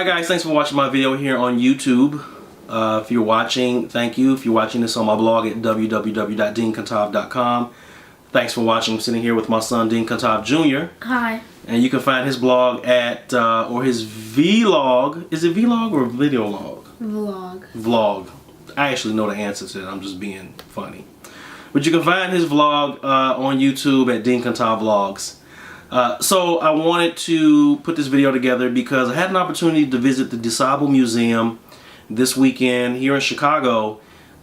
Hi guys, thanks for watching my video here on YouTube. If you're watching, thank you. If you're watching this on my blog at www.deankantov.com, thanks for watching. I'm sitting here with my son, Dean Kantov Jr. Hi. And you can find his blog at, or his vlog. Is it vlog or video log? Vlog. Vlog. I actually know the answer to that. I'm just being funny. But you can find his vlog on YouTube at Dean Kantov Vlogs. So I wanted to put this video together because I had an opportunity to visit the DuSable Museum this weekend here in Chicago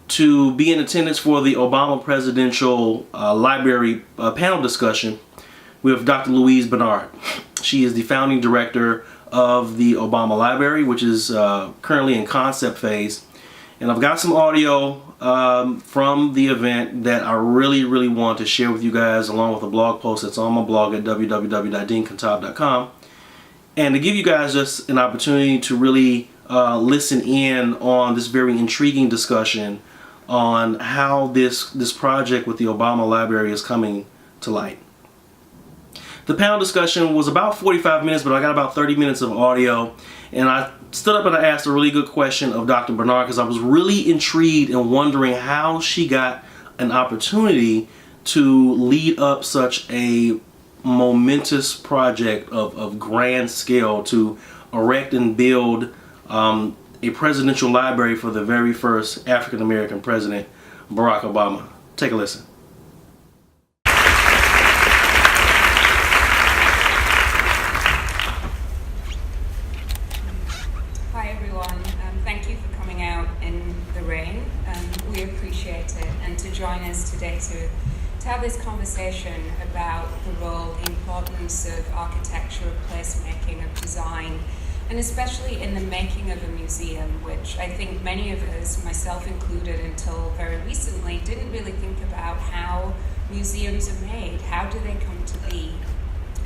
to be in attendance for the Obama Presidential Library panel discussion with Dr. Louise Bernard. She is the founding director of the Obama Library, which is currently in concept phase. And I've got some audio from the event that I really want to share with you guys, along with a blog post that's on my blog at www.deankantov.com, and to give you guys just an opportunity to really listen in on this very intriguing discussion on how this project with the Obama Library is coming to light. The panel discussion was about 45 minutes, but I got about 30 minutes of audio, and I stood up and I asked a really good question of Dr. Bernard because I was really intrigued and wondering how she got an opportunity to lead up such a momentous project of grand scale to erect and build a presidential library for the very first African American president, Barack Obama. Take a listen. Hi everyone, thank you for coming out in the rain. We appreciate it, and to join us today to have this conversation about the role, the importance of architecture, of placemaking, of design, and especially in the making of a museum, which I think many of us, myself included until very recently, didn't really think about how museums are made. How do they come to be?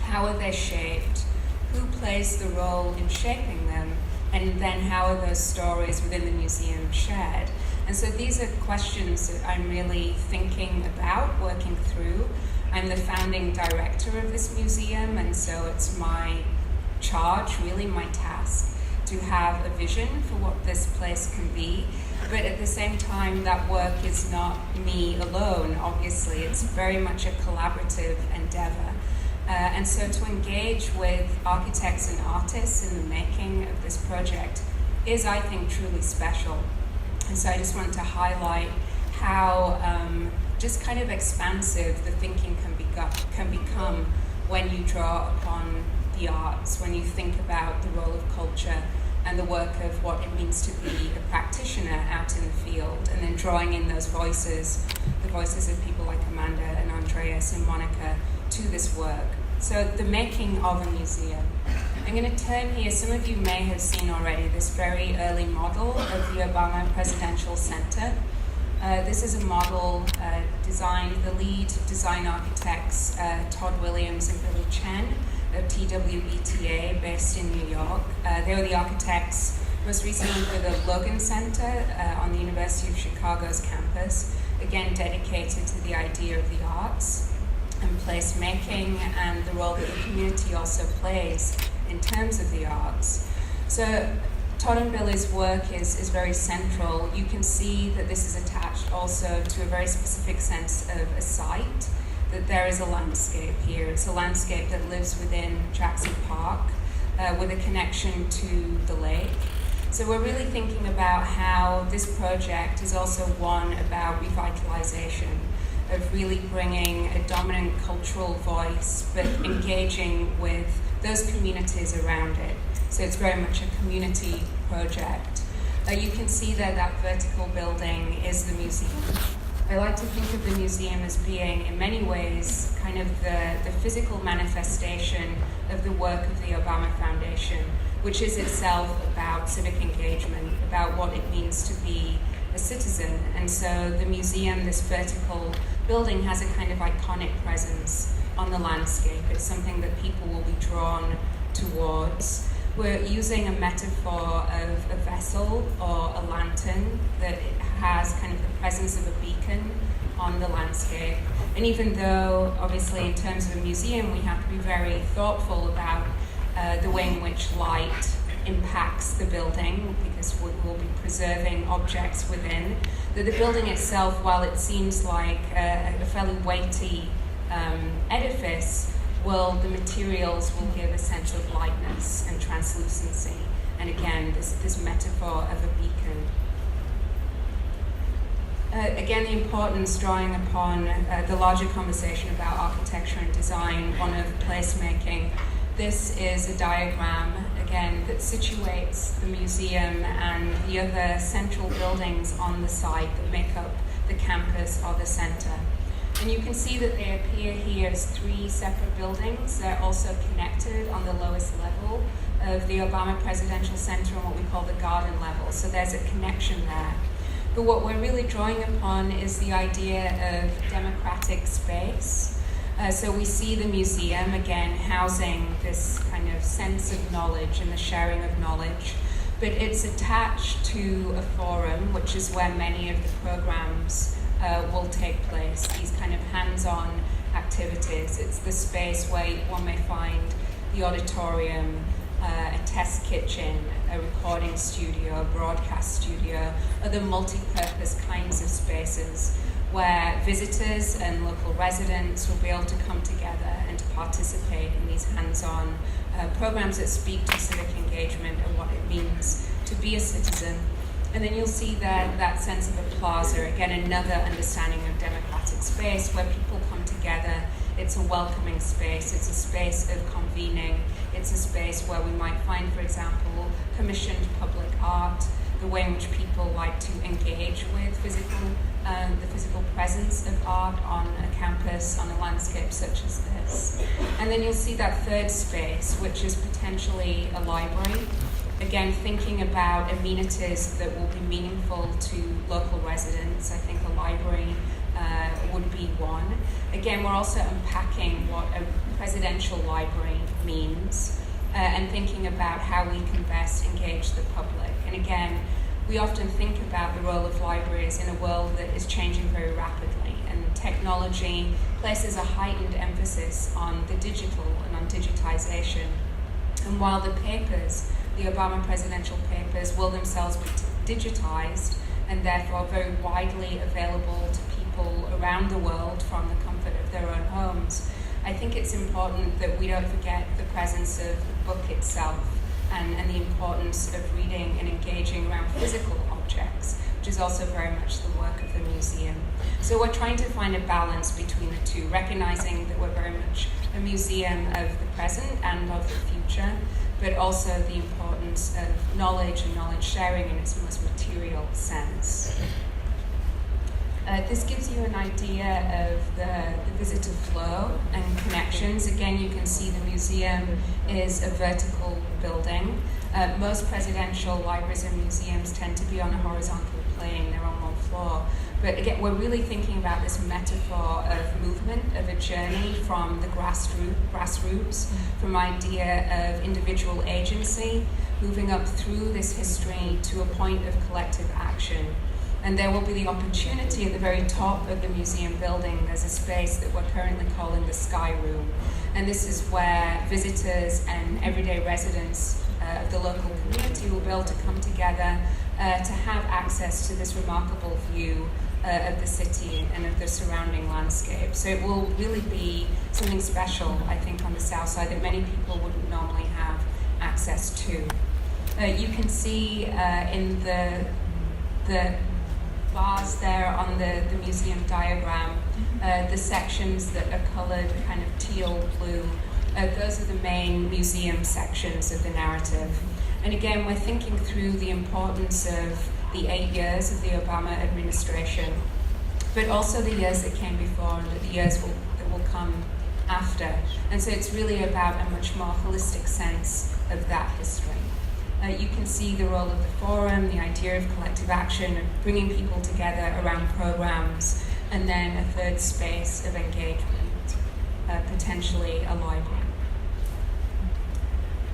How are they shaped? Who plays the role in shaping them? And then how are those stories within the museum shared? And so these are questions that I'm really thinking about, working through. I'm the founding director of this museum, and so it's my charge, really my task, to have a vision for what this place can be. But at the same time, that work is not me alone, obviously. It's very much a collaborative endeavor. And so to engage with architects and artists in the making of this project is, I think, truly special. And so I just want to highlight how just kind of expansive the thinking can become when you draw upon the arts, when you think about the role of culture and the work of what it means to be a practitioner out in the field, and then drawing in those voices, the voices of people like Amanda and Andreas and Monica, to this work. So the making of a museum. I'm going to turn here, some of you may have seen already this very early model of the Obama Presidential Center. This is a model designed, the lead design architects, Todd Williams and Billy Chen of TWBTA based in New York. They were the architects most recently for the Logan Center on the University of Chicago's campus, again dedicated to the idea of the arts and placemaking and the role that the community also plays in terms of the arts. So Todd and Billy's work is very central. You can see that this is attached also to a very specific sense of a site, that there is a landscape here. It's a landscape that lives within Jackson Park with a connection to the lake. So we're really thinking about how this project is also one about revitalization, of really bringing a dominant cultural voice, but engaging with those communities around it. So it's very much a community project. You can see there that vertical building is the museum. I like to think of the museum as being, in many ways, kind of the physical manifestation of the work of the Obama Foundation, which is itself about civic engagement, about what it means to be a citizen. And so the museum, this vertical building, has a kind of iconic presence on the landscape. It's something that people will be drawn towards. We're using a metaphor of a vessel or a lantern that has kind of the presence of a beacon on the landscape. And even though, obviously, in terms of a museum, we have to be very thoughtful about the way in which light impacts the building, because we'll be preserving objects within. That the building itself, while it seems like a fairly weighty edifice, the materials will give a sense of lightness and translucency. And again, this metaphor of a beacon. Again, the importance drawing upon the larger conversation about architecture and design, one of placemaking. This is a diagram, again, that situates the museum and the other central buildings on the site that make up the campus or the center. And you can see that they appear here as 3 separate buildings. They're also connected on the lowest level of the Obama Presidential Center on what we call the garden level. So there's a connection there. But what we're really drawing upon is the idea of democratic space. So we see the museum, again, housing this kind of sense of knowledge and the sharing of knowledge. But it's attached to a forum, which is where many of the programs will take place, these kind of hands-on activities. It's the space where one may find the auditorium, a test kitchen, a recording studio, a broadcast studio, other multi-purpose kinds of spaces where visitors and local residents will be able to come together and to participate in these hands-on programs that speak to civic engagement and what it means to be a citizen. And then you'll see that sense of a plaza, again, another understanding of democratic space where people come together. It's a welcoming space, it's a space of convening, it's a space where we might find, for example, commissioned public art, the way in which people like to engage with the physical presence of art on a campus, on a landscape such as this. And then you'll see that third space, which is potentially a library. Again, thinking about amenities that will be meaningful to local residents. I think a library would be one. Again, we're also unpacking what a presidential library means and thinking about how we can best engage the public. And again, we often think about the role of libraries in a world that is changing very rapidly, and technology places a heightened emphasis on the digital and on digitization. And while the papers, the Obama presidential papers, will themselves be digitized and therefore very widely available to people around the world from the comfort of their own homes, I think it's important that we don't forget the presence of the book itself and the importance of reading and engaging around physical objects, which is also very much the work of the museum. So we're trying to find a balance between the two, recognizing that we're very much a museum of the present and of the future, but also the importance of knowledge and knowledge sharing in its most material sense. This gives you an idea of the visitor flow and connections. Again, you can see the museum is a vertical building. Most presidential libraries and museums tend to be on a horizontal plane, they're on one floor. But again, we're really thinking about this metaphor of movement, of a journey from the grassroots, from idea of individual agency, moving up through this history to a point of collective action. And there will be the opportunity at the very top of the museum building. There's a space that we're currently calling the Sky Room. And this is where visitors and everyday residents of the local community will be able to come together to have access to this remarkable view of the city and of the surrounding landscape. So it will really be something special, I think, on the south side that many people wouldn't normally have access to. You can see in the bars there on the museum diagram, the sections that are colored kind of teal blue. Those are the main museum sections of the narrative. And again, we're thinking through the importance of the 8 years of the Obama administration, but also the years that came before and the years that will come after. And so it's really about a much more holistic sense of that history. You can see the role of the forum, the idea of collective action, of bringing people together around programs, and then a third space of engagement, potentially a library.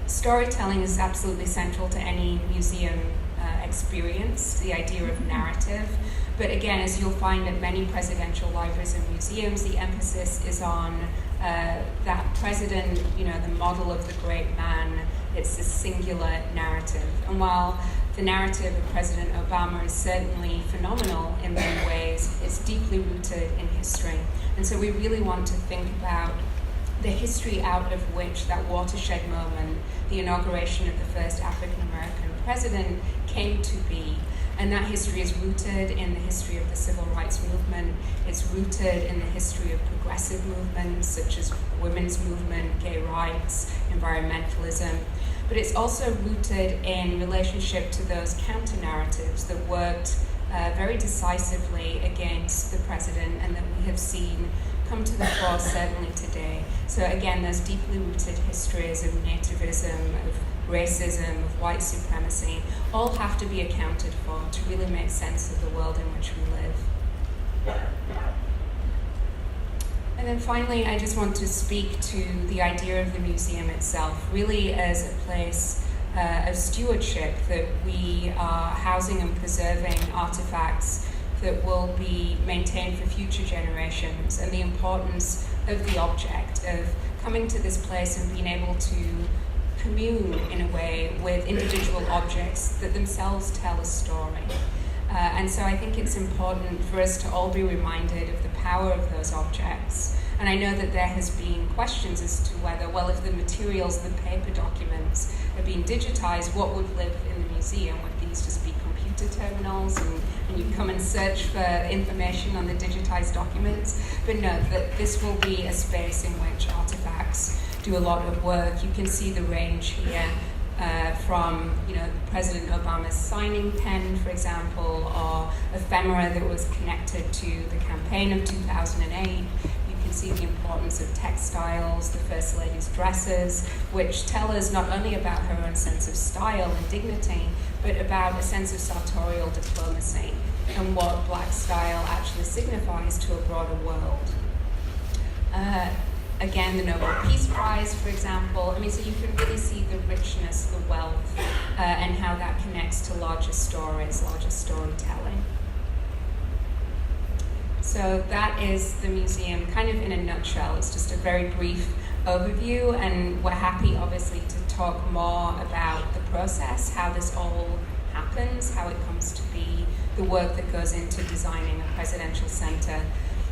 Storytelling is absolutely central to any museum experience, the idea of narrative. But again, as you'll find at many presidential libraries and museums, the emphasis is on that president, the model of the great man. It's this singular narrative. And while the narrative of President Obama is certainly phenomenal in many ways, it's deeply rooted in history. And so we really want to think about the history out of which that watershed moment, the inauguration of the first African-American president, came to be. And that history is rooted in the history of the civil rights movement. It's rooted in the history of progressive movements such as women's movement, gay rights, environmentalism. But it's also rooted in relationship to those counter-narratives that worked very decisively against the president and that we have seen come to the fore certainly today. So again, those deeply rooted histories of nativism, of racism, of white supremacy, all have to be accounted for to really make sense of the world in which we live. And then finally, I just want to speak to the idea of the museum itself, really as a place of stewardship, that we are housing and preserving artifacts that will be maintained for future generations, and the importance of the object, of coming to this place and being able to commune in a way with individual objects that themselves tell a story. And so I think it's important for us to all be reminded of the power of those objects. And I know that there has been questions as to whether, well, if the materials, the paper documents are being digitized, what would live in the museum? Would these just be computer terminals and you come and search for information on the digitized documents? But no, that this will be a space in which artifacts do a lot of work. You can see the range here from President Obama's signing pen, for example, or ephemera that was connected to the campaign of 2008. You can see the importance of textiles, the First Lady's dresses, which tell us not only about her own sense of style and dignity, but about a sense of sartorial diplomacy and what Black style actually signifies to a broader world. Again, the Nobel Peace Prize, for example. So you can really see the richness, the wealth, and how that connects to larger stories, larger storytelling. So that is the museum, kind of in a nutshell. It's just a very brief overview, and we're happy, obviously, to talk more about the process, how this all happens, how it comes to be, the work that goes into designing a presidential center.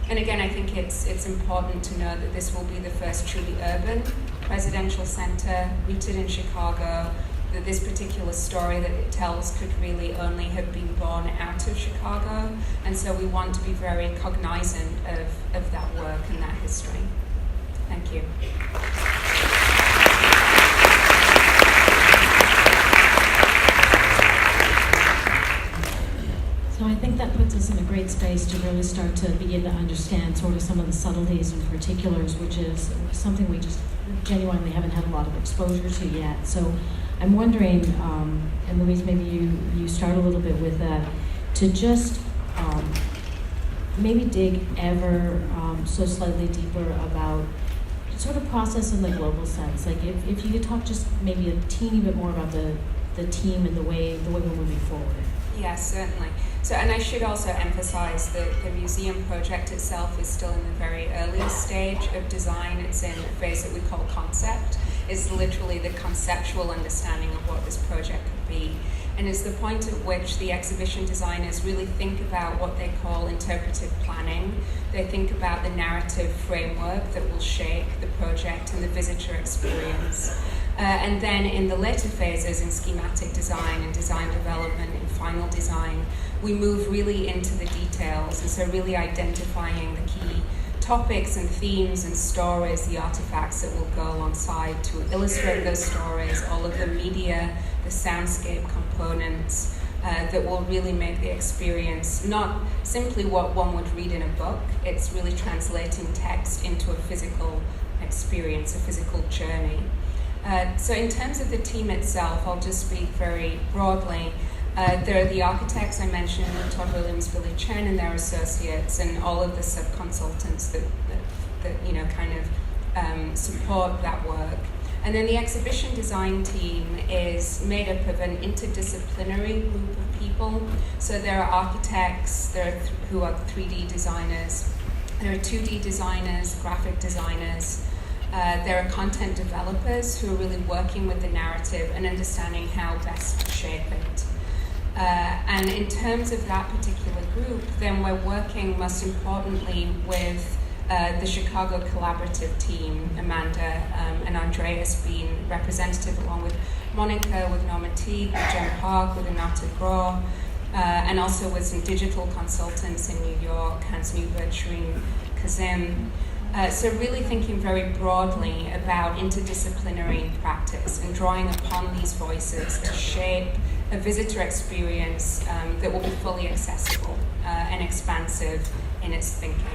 And again, I think it's important to know that this will be the first truly urban presidential center rooted in Chicago, that this particular story that it tells could really only have been born out of Chicago. And so we want to be very cognizant of that work and that history. Thank you. So I think that puts us in a great space to really start to begin to understand sort of some of the subtleties and particulars, which is something we just genuinely haven't had a lot of exposure to yet. So I'm wondering, and Louise, maybe you start a little bit with that, to just maybe dig ever so slightly deeper about sort of process in the global sense. Like if you could talk just maybe a teeny bit more about the team and the way we're moving forward. Yes, certainly. So, and I should also emphasize that the museum project itself is still in the very early stage of design. It's in a phase that we call concept. It's literally the conceptual understanding of what this project could be. And it's the point at which the exhibition designers really think about what they call interpretive planning. They think about the narrative framework that will shape the project and the visitor experience. And then in the later phases, in schematic design and design development and final design, we move really into the details, and so really identifying the key topics and themes and stories, the artifacts that will go alongside to illustrate those stories, all of the media, the soundscape components that will really make the experience not simply what one would read in a book. It's really translating text into a physical experience, a physical journey. So in terms of the team itself, I'll just speak very broadly. There are the architects I mentioned, Todd Williams, Billy Chen, and their associates, and all of the sub-consultants that support that work. And then the exhibition design team is made up of an interdisciplinary group of people. So there are architects, who are 3D designers, there are 2D designers, graphic designers, there are content developers who are really working with the narrative and understanding how best to shape it. And in terms of that particular group, then we're working most importantly with the Chicago Collaborative team, Amanda and Andreas being representative, along with Monica, with Norma Teague, with Jen Park, with Anata Groh, and also with some digital consultants in New York, Hans Newberg, Shireen Kazim. So really thinking very broadly about interdisciplinary practice and drawing upon these voices to shape a visitor experience that will be fully accessible and expansive in its thinking.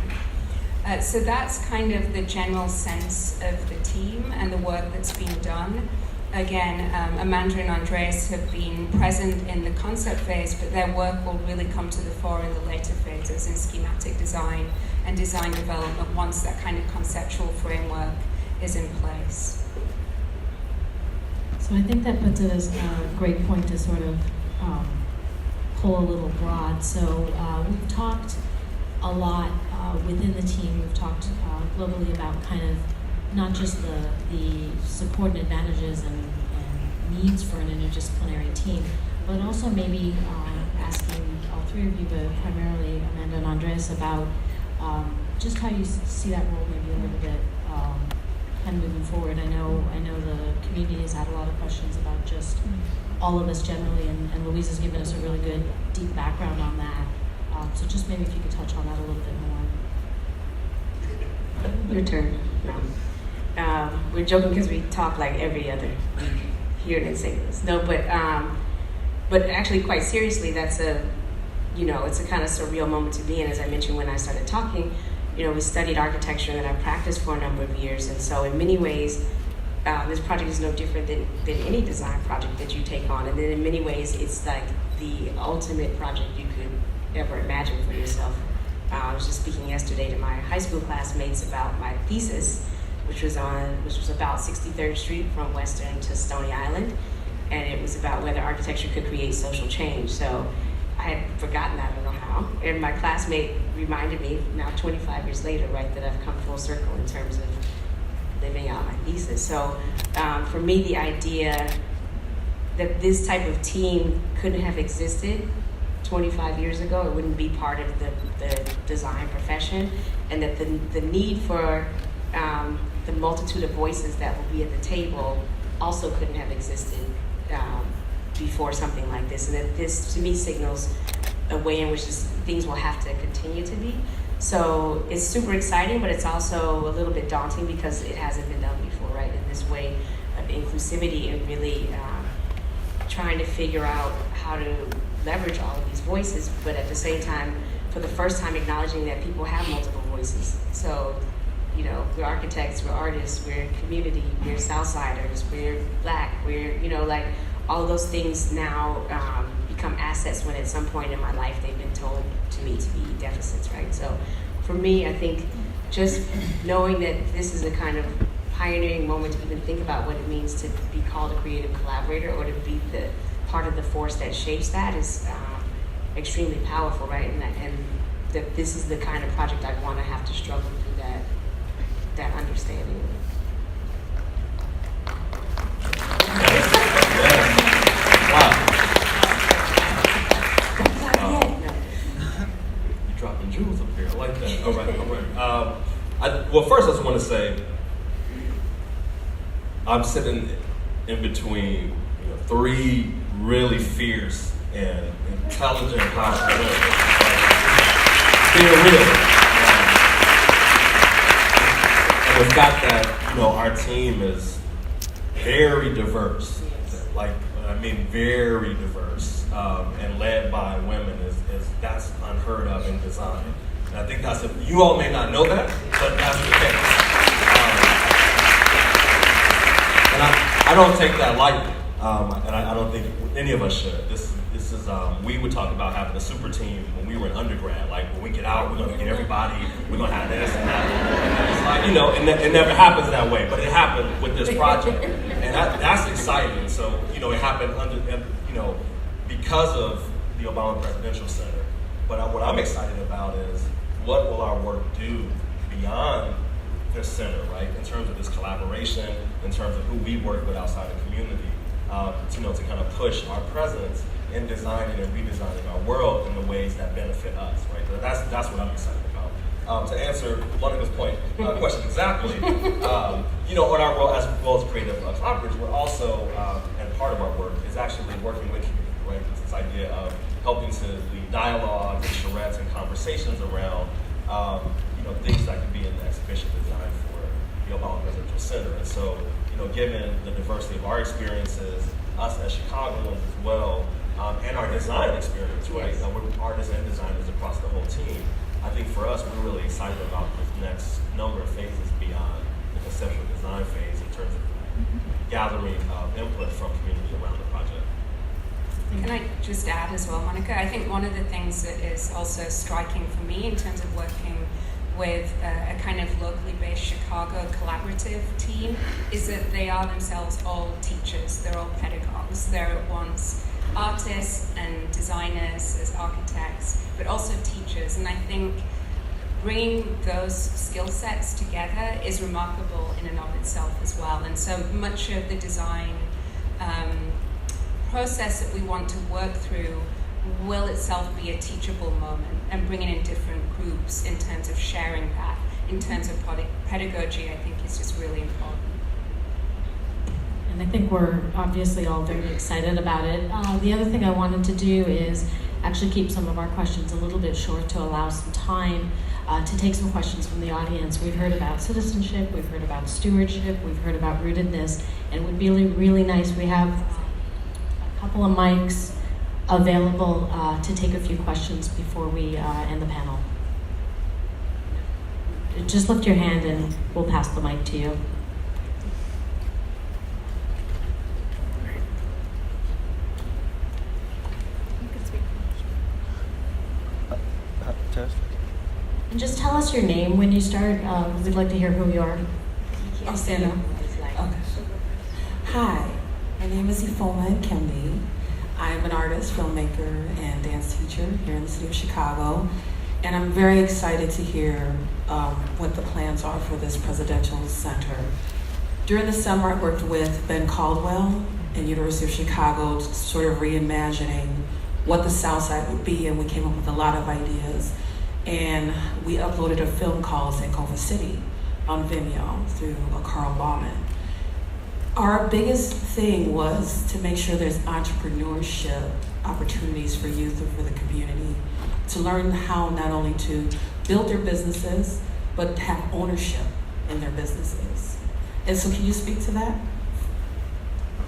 So that's kind of the general sense of the team and the work that's been done. Again, Amanda and Andreas have been present in the concept phase, but their work will really come to the fore in the later phases in schematic design and design development once that kind of conceptual framework is in place. So I think that puts it as a great point to sort of pull a little broad. So we've talked a lot within the team. We've talked globally about kind of not just the support and advantages and needs for an interdisciplinary team, but also maybe asking all three of you, but primarily Amanda and Andreas, about just how you see that role maybe a little bit kind of moving forward. I know the community has had a lot of questions about just all of us generally, and Louise has given us a really good deep background on that. So just maybe if you could touch on that a little bit more. Your turn. We're joking because we talk like every other here in St. Louis. No, but actually, quite seriously, that's it's a kind of surreal moment to be in. As I mentioned when I started talking, we studied architecture that I practiced for a number of years, and so in many ways, this project is no different than any design project that you take on. And then in many ways, it's like the ultimate project you could ever imagine for yourself. I was just speaking yesterday to my high school classmates about my thesis, which was about 63rd Street from Western to Stony Island, and it was about whether architecture could create social change. So I had forgotten that, I don't know how, and my classmate reminded me now 25 years later, right, that I've come full circle in terms of living out my thesis. So for me, the idea that this type of team couldn't have existed 25 years ago, it wouldn't be part of the design profession, and that the need for the multitude of voices that will be at the table also couldn't have existed before something like this, and that this to me signals a way in which things will have to continue to be. So it's super exciting, but it's also a little bit daunting because it hasn't been done before, right? In this way of inclusivity and really trying to figure out how to leverage all of these voices, but at the same time, for the first time, acknowledging that people have multiple voices. So, we're architects, we're artists, we're community, we're Southsiders, we're Black, we're, like all of those things now become assets when at some point in my life they've been told to me to be deficits, right? So for me, I think just knowing that this is a kind of pioneering moment to even think about what it means to be called a creative collaborator or to be the part of the force that shapes that is extremely powerful, right? And that this is the kind of project I want to have to struggle through that understanding. You're dropping jewels up here. I like that. All right. Well, first I just want to say I'm sitting in between three really fierce and intelligent entrepreneurs. Being real. And the fact that, our team is very diverse, very diverse, and led by women is that's unheard of in design. And I think you all may not know that, but that's the case. And I don't take that lightly. And I don't think any of us should. This is we would talk about having a super team when we were in undergrad. Like when we get out, we're gonna get everybody. We're gonna have this and that. And it's like it never happens that way, but it happened with this project, and that's exciting. So it happened because of the Obama Presidential Center. But what I'm excited about is what will our work do beyond the center, right? In terms of this collaboration, in terms of who we work with outside the community, to kind of push our presence in designing and redesigning our world in the ways that benefit us, right? So that's what I'm excited about. To answer Monica's question exactly, in our role as creative collaborators, we're also, and part of our work is actually working with community, right? It's this idea of helping to lead dialogue and charrettes and conversations around, things that could be in the exhibition design for the Obama Presidential Center. And so, given the diversity of our experiences, us as Chicagoans as well, and our design experience, right? Yes. We're artists and designers across the whole team. I think for us, we're really excited about this next number of phases beyond the conceptual design phase in terms of gathering input from community around the project. Can I just add as well, Monica? I think one of the things that is also striking for me in terms of working with a kind of locally based Chicago collaborative team is that they are themselves all teachers. They're all pedagogues. They're at once artists and designers as architects, but also teachers. And I think bringing those skill sets together is remarkable in and of itself as well. And so much of the design process that we want to work through will itself be a teachable moment, and bringing in different groups in terms of sharing that, in terms of pedagogy, I think is just really important. And I think we're obviously all very excited about it. The other thing I wanted to do is actually keep some of our questions a little bit short to allow some time to take some questions from the audience. We've heard about citizenship, we've heard about stewardship, we've heard about rootedness, and it would be really nice. We have a couple of mics available to take a few questions before we end the panel. Just lift your hand and we'll pass the mic to you. And just tell us your name when you start. We'd like to hear who you are. I'll stand up. Okay. Hi, my name is Ifoma Kembe. I am an artist, filmmaker, and dance teacher here in the city of Chicago. And I'm very excited to hear what the plans are for this presidential center. During the summer, I worked with Ben Caldwell and University of Chicago, sort of reimagining what the South Side would be, and we came up with a lot of ideas. And we uploaded a film called Sankofa City on Vimeo through a Carl Bauman. Our biggest thing was to make sure there's entrepreneurship opportunities for youth and for the community, to learn how not only to build their businesses, but to have ownership in their businesses. And so can you speak to that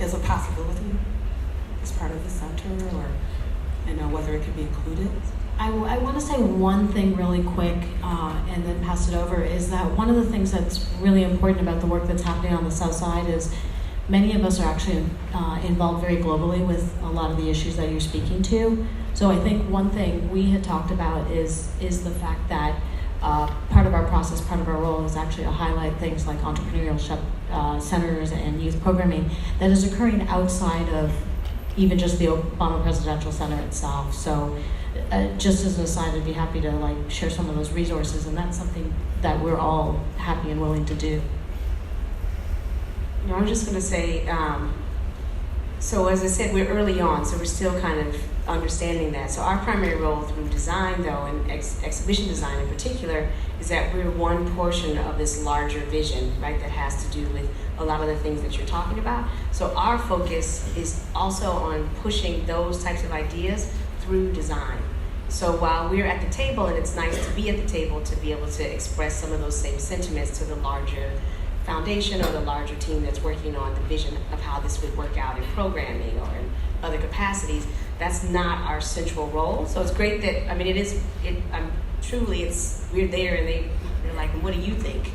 as a possibility as part of the center, or whether it could be included? I want to say one thing really quick and then pass it over, is that one of the things that's really important about the work that's happening on the South Side is many of us are actually involved very globally with a lot of the issues that you're speaking to. So I think one thing we had talked about is the fact that part of our process, part of our role is actually to highlight things like entrepreneurial centers and youth programming that is occurring outside of even just the Obama Presidential Center itself. So just as an aside, I'd be happy to share some of those resources, and that's something that we're all happy and willing to do. I'm just going to say, so as I said, we're early on, so we're still kind of understanding that. So our primary role through design, though, and exhibition design in particular, is that we're one portion of this larger vision, right, that has to do with a lot of the things that you're talking about. So our focus is also on pushing those types of ideas through design. So while we're at the table, and it's nice to be at the table to be able to express some of those same sentiments to the larger foundation or the larger team that's working on the vision of how this would work out in programming or in other capacities, that's not our central role. So it's great that, we're there and they're like, what do you think?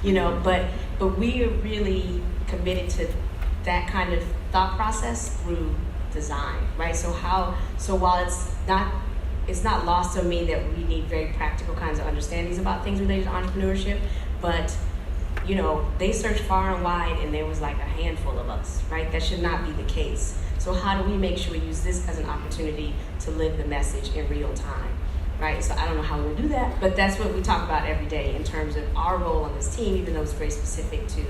But we are really committed to that kind of thought process through design, right? So while it's not lost on me that we need very practical kinds of understandings about things related to entrepreneurship, but they searched far and wide and there was like a handful of us, right? That should not be the case. So how do we make sure we use this as an opportunity to live the message in real time, right? So I don't know how we'll do that, but that's what we talk about every day in terms of our role on this team, even though it's very specific to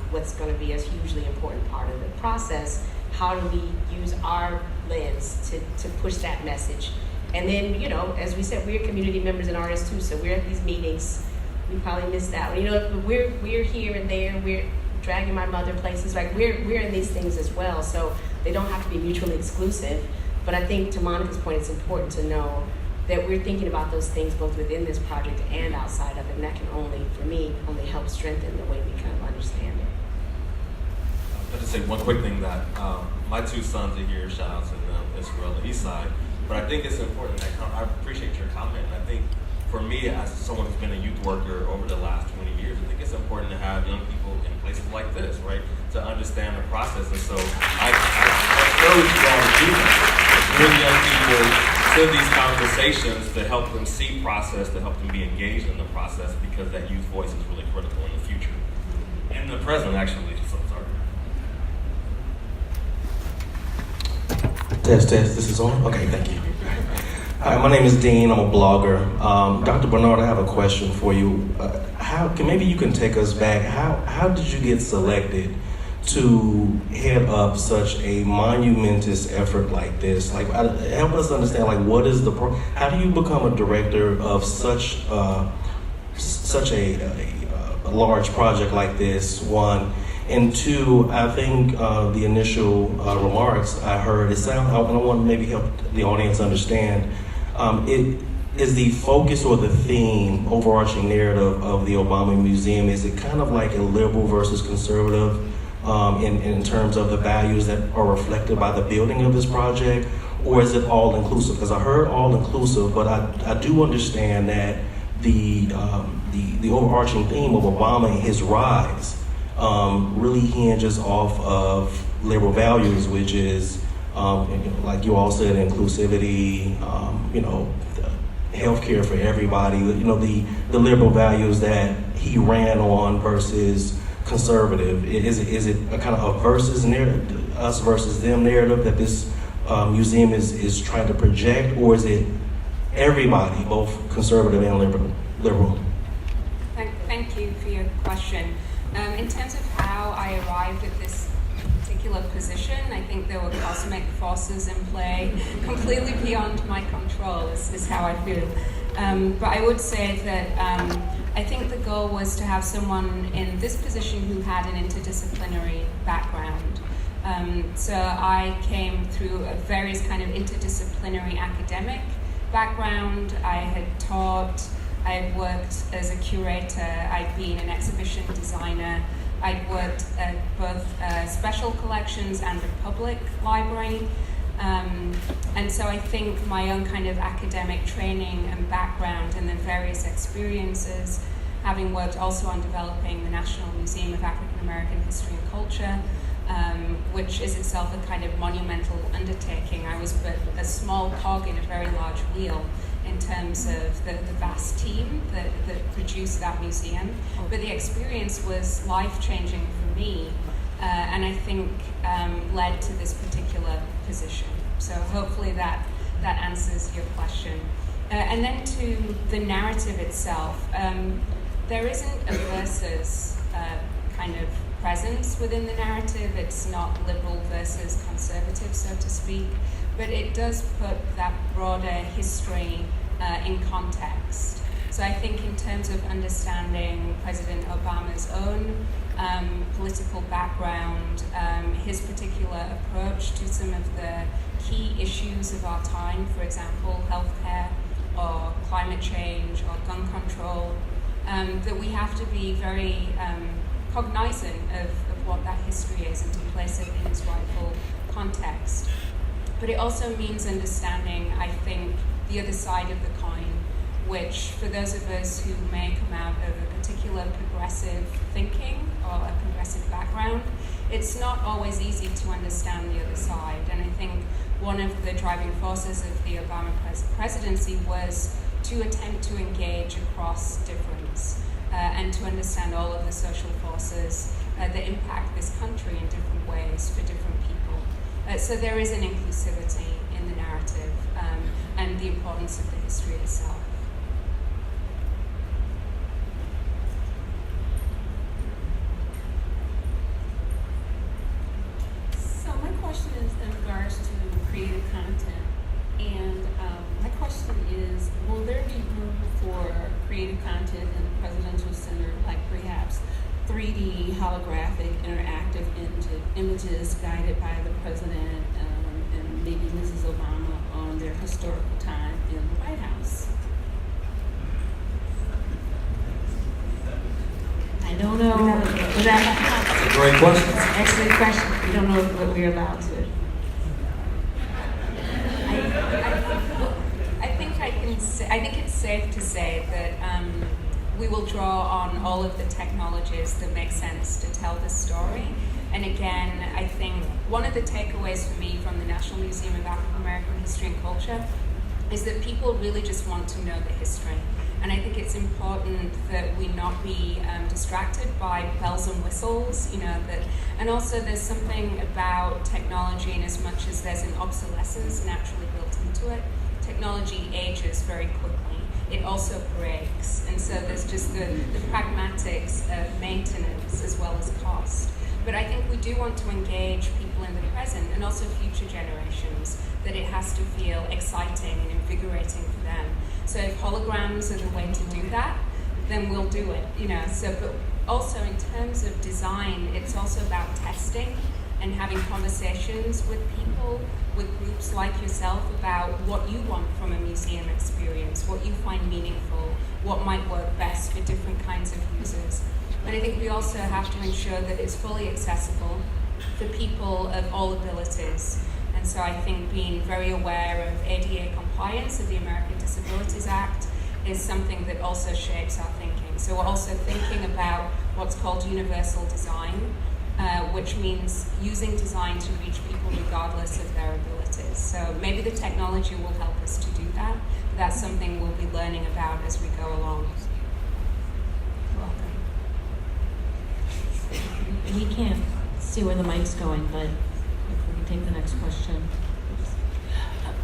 what's going to be a hugely important part of the process. How do we use our lens to push that message? And then, you know, as we said, we're community members and artists too, so we're at these meetings. We probably missed out. You know, we're here and there. We're dragging my mother places. Like we're in these things as well. So they don't have to be mutually exclusive. But I think to Monica's point, it's important to know that we're thinking about those things both within this project and outside of it. And that can only, for me, only help strengthen the way we kind of understand it. I'll just say one quick thing that my two sons are here. Shout out to them, Israel and Eastside. But I think it's important that I appreciate your comment. I think for me, as someone who's been a youth worker over the last 20 years, I think it's important to have young people in places like this, right, to understand the process. And so I encourage you all to do that. Bring young people to these conversations to help them see process, to help them be engaged in the process, because that youth voice is really critical in the future. And the present, actually. So sorry. Test, this is on? Okay, thank you. Hi, my name is Dean, I'm a blogger. Dr. Bernard, I have a question for you. Maybe you can take us back. How did you get selected to head up such a monumentous effort like this? Like, help us understand, like, what is how do you become a director of such a large project like this, one? And two, I think the initial remarks I heard, I want to maybe help the audience understand, it is the focus or the theme, overarching narrative of the Obama Museum, is it kind of like a liberal versus conservative in terms of the values that are reflected by the building of this project, or is it all inclusive? Because I heard all inclusive, but I do understand that the overarching theme of Obama and his rise really hinges off of liberal values, which is, like you all said, inclusivity, healthcare for everybody, the liberal values that he ran on versus conservative. Is it a kind of a versus narrative, us versus them narrative that this museum is trying to project, or is it everybody, both conservative and liberal? Thank you for your question. In terms of how I arrived at this particular position, I think there were cosmic forces in play completely beyond my control, is how I feel. But I would say that I think the goal was to have someone in this position who had an interdisciplinary background. So I came through a various kind of interdisciplinary academic background. I had taught, I had worked as a curator, I'd been an exhibition designer, I'd worked at both special collections and the public library. And so I think my own kind of academic training and background and then various experiences, having worked also on developing the National Museum of African American History and Culture, which is itself a kind of monumental undertaking. I was but a small cog in a very large wheel in terms of the vast team that produced that museum. But the experience was life-changing for me, and I think led to this particular position. So hopefully that answers your question. And then to the narrative itself, there isn't a versus kind of presence within the narrative. It's not liberal versus conservative, so to speak, but it does put that broader history in context. So I think in terms of understanding President Obama's own political background, his particular approach to some of the key issues of our time, for example, healthcare or climate change or gun control, that we have to be very cognizant of what that history is and to place it in its rightful context. But it also means understanding, I think, the other side of the coin, which for those of us who may come out of a particular progressive thinking or a progressive background, it's not always easy to understand the other side. And I think one of the driving forces of the Obama presidency was to attempt to engage across difference and to understand all of the social forces that impact this country in different ways for different people. So there is an inclusivity in the narrative and the importance of the history itself. So my question is in regards to creative content, and my question is, will there be room for creative content in the Presidential Center, like perhaps 3D, holographic, interactive images guided by the President and maybe Mrs. Obama on their historical time in the White House? I don't know. That's a great question. Excellent question. We don't know what we're allowed to. I think it's safe to say that we will draw on all of the technologies that make sense to tell the story. And again, I think one of the takeaways for me from the National Museum of African American History and Culture is that people really just want to know the history. And I think it's important that we not be distracted by bells and whistles, and also there's something about technology, and as much as there's an obsolescence naturally built into it, technology ages very quickly. It also breaks, and so there's just the pragmatics of maintenance as well as cost. But I think we do want to engage people in the present and also future generations, that it has to feel exciting and invigorating for them. So if holograms are the way to do that, then we'll do it, but also in terms of design, it's also about testing and having conversations with people, with groups like yourself, about what you want from a museum experience, what you find meaningful, what might work best for different kinds of users. And I think we also have to ensure that it's fully accessible for people of all abilities. And so I think being very aware of ADA compliance of the American Disabilities Act is something that also shapes our thinking. So we're also thinking about what's called universal design, which means using design to reach people regardless of their abilities. So maybe the technology will help us to do that. But that's something we'll be learning about as we go along. You're welcome. We can't see where the mic's going, but if we can take the next question.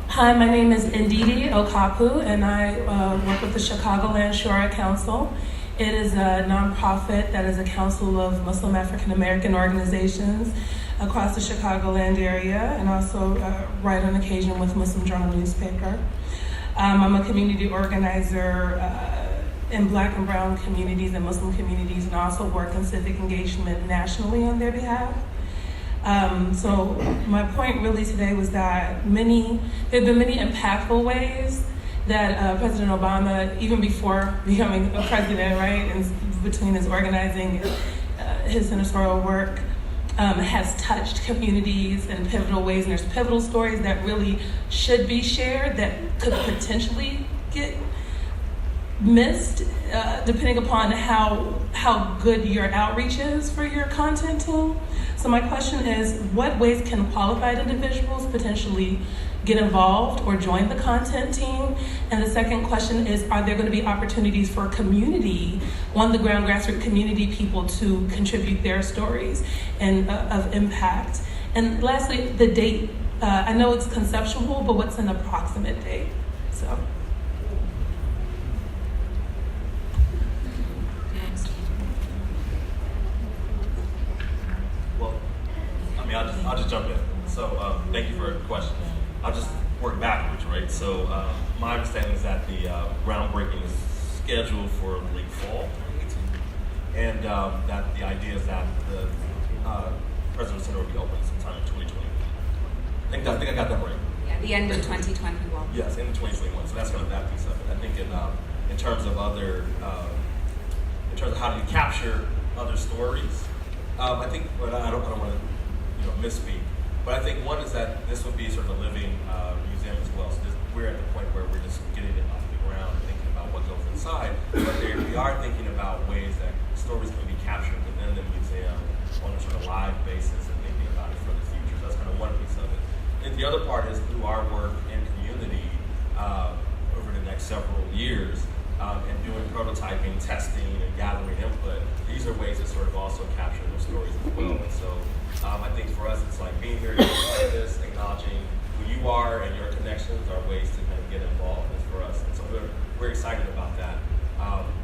Hi, my name is Ndidi Okapu, and I work with the Chicagoland Shura Council. It is a nonprofit that is a council of Muslim African American organizations across the Chicagoland area, and also write on occasion with Muslim Journal newspaper. I'm a community organizer in Black and Brown communities and Muslim communities, and also work in civic engagement nationally on their behalf. So my point really today was that there have been many impactful ways that President Obama, even before becoming a president, right, and between his organizing, his senatorial work, has touched communities in pivotal ways. And there's pivotal stories that really should be shared that could potentially get missed, depending upon how good your outreach is for your content team. So my question is, what ways can qualified individuals potentially get involved or join the content team? And the second question is, are there going to be opportunities for community, on the ground grassroots community people to contribute their stories and of impact? And lastly, the date. I know it's conceptual, but what's an approximate date? So. I'll just jump in. So thank you for the question. I'll just work backwards, right? So my understanding is that the groundbreaking is scheduled for late fall, and that the idea is that the President's Center will be open sometime in 2021. I think I got that right. Yeah, the end of 2021. Yes, end of 2021. So that's kind of that piece of it. I think in terms of other, in terms of how do you capture other stories, I think, well, I don't want to misspeak, but I think one is that this would be sort of a living museum as well. So we're at the point where we're just getting it off the ground and thinking about what goes inside, but we are thinking about ways that stories can be captured within the museum on a sort of live basis and thinking about it for the future. So that's kind of one piece of it. And the other part is through our work in community over the next several years and doing prototyping, testing, and gathering input, these are ways to sort of also capture those stories as well. And so I think for us, it's like being here to like this, acknowledging who you are and your connections are ways to kind of get involved for us. And so we're excited about that.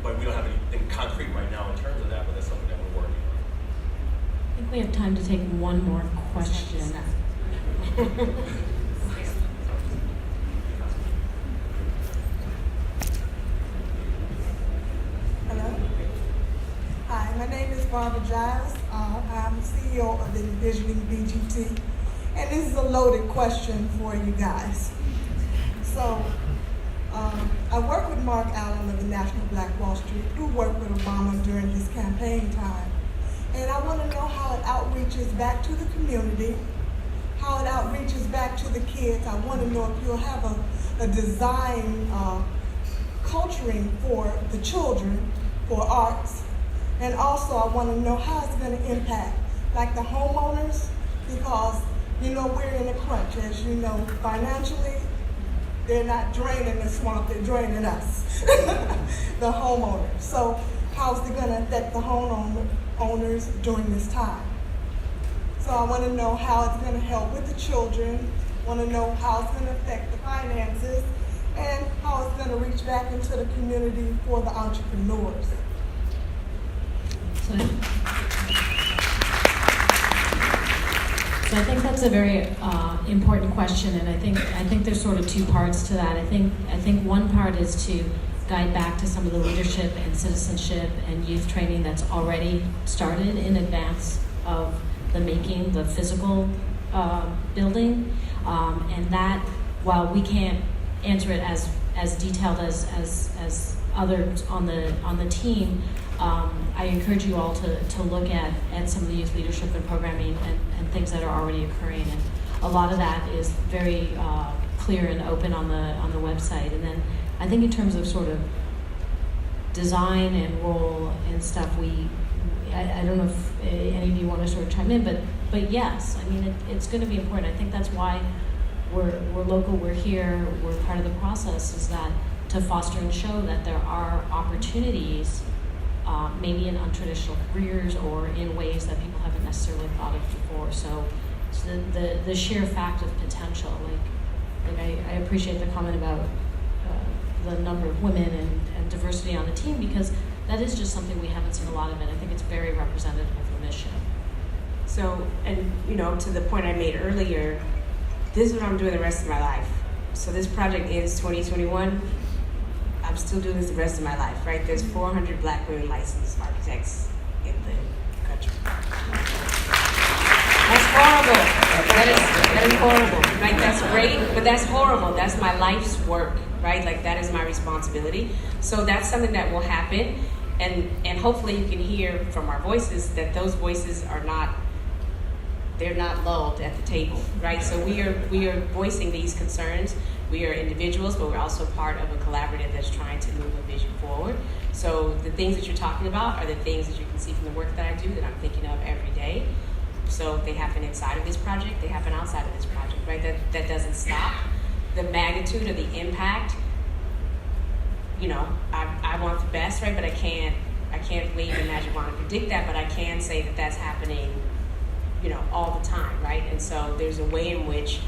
But we don't have anything concrete right now in terms of that, but that's something that we're working on. I think we have time to take one more question. Hello. Hi, my name is Barbara Giles. I'm CEO of Envisioning BGT, and this is a loaded question for you guys. So, I work with Mark Allen of the National Black Wall Street, who worked with Obama during his campaign time. And I want to know how it outreaches back to the community, how it outreaches back to the kids. I want to know if you'll have a design culturing for the children, for arts. And also I want to know how it's going to impact like the homeowners, because we're in a crunch, as you know, financially. They're not draining the swamp, they're draining us, the homeowners. So how's it going to affect the homeowners during this time? So I want to know how it's going to help with the children, want to know how it's going to affect the finances, and how it's going to reach back into the community for the entrepreneurs. So I think that's a very important question, and I think there's sort of two parts to that. I think one part is to guide back to some of the leadership and citizenship and youth training that's already started in advance of the physical building, and that while we can't answer it as detailed as others on the team. I encourage you all to look at some of the youth leadership and programming and things that are already occurring, and a lot of that is very clear and open on the website. And then I think in terms of sort of design and role and stuff, I don't know if any of you want to sort of chime in, but yes, I mean it's going to be important. I think that's why we're local, we're here, we're part of the process, is that to foster and show that there are opportunities, maybe in untraditional careers or in ways that people haven't necessarily thought of before. So the sheer fact of potential, like I appreciate the comment about the number of women and diversity on the team, because that is just something we haven't seen a lot of, and I think it's very representative of the mission. So, and to the point I made earlier, this is what I'm doing the rest of my life. So this project ends 2021. I'm still doing this the rest of my life, right? There's 400 Black women licensed architects in the country. That's horrible. That is horrible, right? That's great, but that's horrible. That's my life's work, right? Like that is my responsibility. So that's something that will happen, and hopefully you can hear from our voices that those voices are not, they're not lulled at the table, right? So we are voicing these concerns. We are individuals, but we're also part of a collaborative that's trying to move a vision forward. So the things that you're talking about are the things that you can see from the work that I do, that I'm thinking of every day. So they happen inside of this project, they happen outside of this project, right? That doesn't stop. The magnitude of the impact, I want the best, right? But I can't wave a magic wand and predict that, but I can say that that's happening, all the time, right? And so there's a way in which,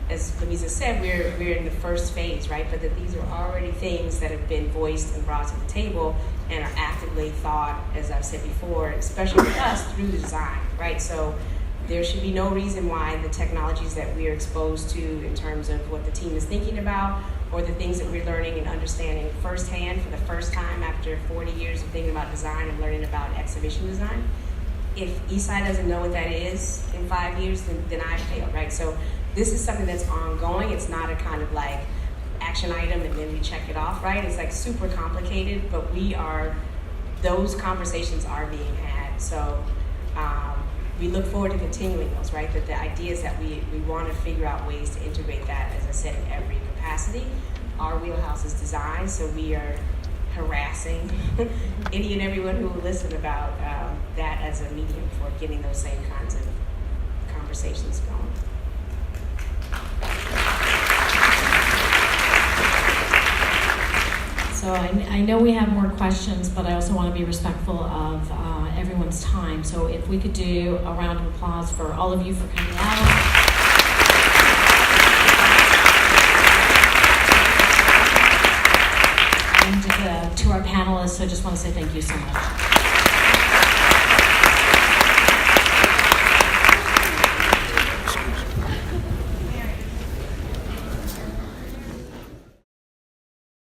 as Louise said, we're in the first phase, right? But that these are already things that have been voiced and brought to the table and are actively thought, as I've said before, especially with us, through the design, right? So there should be no reason why the technologies that we are exposed to in terms of what the team is thinking about, or the things that we're learning and understanding firsthand for the first time after 40 years of thinking about design and learning about exhibition design, if Eastside doesn't know what that is in 5 years, then I failed, right? So this is something that's ongoing. It's not a kind of like action item and then we check it off, right? It's like super complicated, but those conversations are being had. So we look forward to continuing those, right? That the ideas that we want to figure out ways to integrate that, as I said, in every capacity. Our wheelhouse is design, so we are harassing any and everyone who will listen about that as a medium for getting those same kinds of conversations going. So I know we have more questions, but I also want to be respectful of everyone's time. So if we could do a round of applause for all of you for coming out. And to our panelists, I just want to say thank you so much.